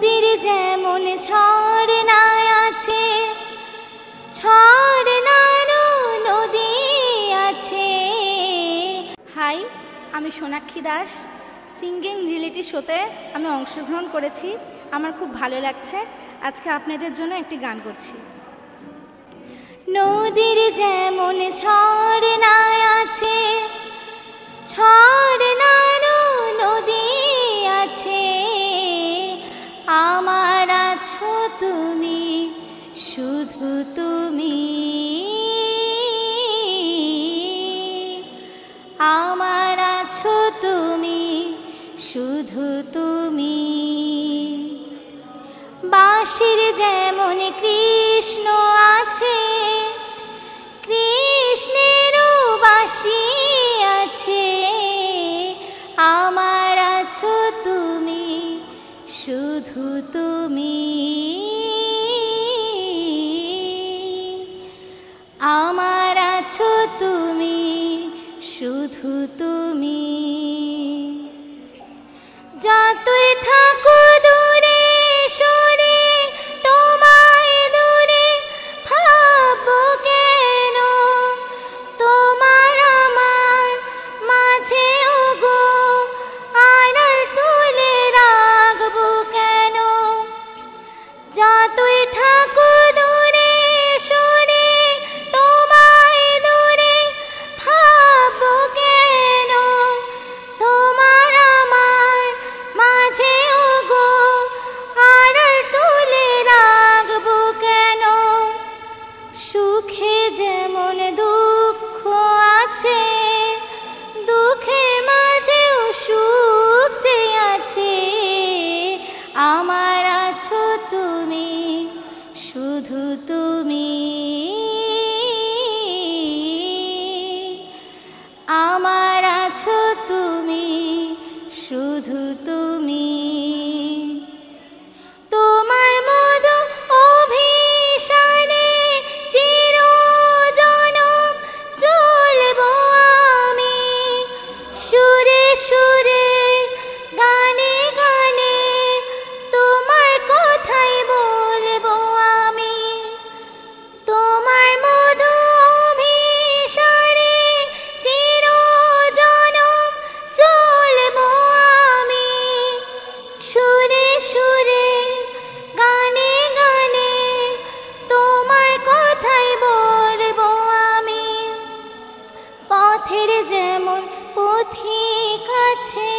নদীর যেমন ঝর্ণায় আছে, ঝর্ণারও নদী আছে। হাই, আমি সোনাক্ষী দাস। সিঙ্গিং রিয়েলিটি শোতে আমি অংশগ্রহণ করেছি, আমার খুব ভালো লাগছে। আজকে আপনাদের জন্য একটি গান করছি। নদীর যেমন ঝর্ণায় আছে, ঝর্ণারও নদী আছে। আমার আছো তুমি, শুধু তুমি। আমার আছো তুমি, শুধু তুমি। বাঁশির যেমন কৃষ্ণ আছে, কৃষ্ণেরও বাঁশি আছে। আমার আছো তুমি, শুধু তুমি। আমার আছো তুমি, শুধু তুমি। যতই থাকো দূরে সরে, তোমায় দূরে ভাববো কেন? তোমার আমার মাঝে ওগো আড়াল তুলে রাখবো কেন? যতই থাকো দূরে সরে, তোমায় দূরে ভাববো কেন? তোমার আমার মাঝে ওগো আড়াল তুলে রাখবো কেন? সুখে যেমন দুঃখ আছে, দুঃখের মাঝেও সুখ যে আছে। আমার আছো তুমি, শুধু তুমি। আমার আছো তুমি, শুধু তুমি। তোমার মধু অভিশানে চিরজনম চলবো আমি। সুরে সুরে গানে গানে তোমার কথাই বলবো আমি। তোমার মধু অভিশানে চিরজনম চলবো আমি। সুরে সুরে গানে গানে তোমার কথাই বলবো আমি। পথের যেমন পথিক আছে,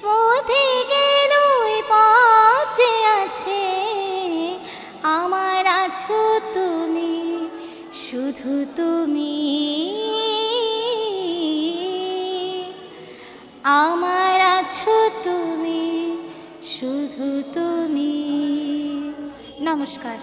পথিকের ওই পথ যে আছে। আমার আছো তুমি, শুধু তুমি। আমার আছো তুমি, শুধু তুমি। নমস্কার।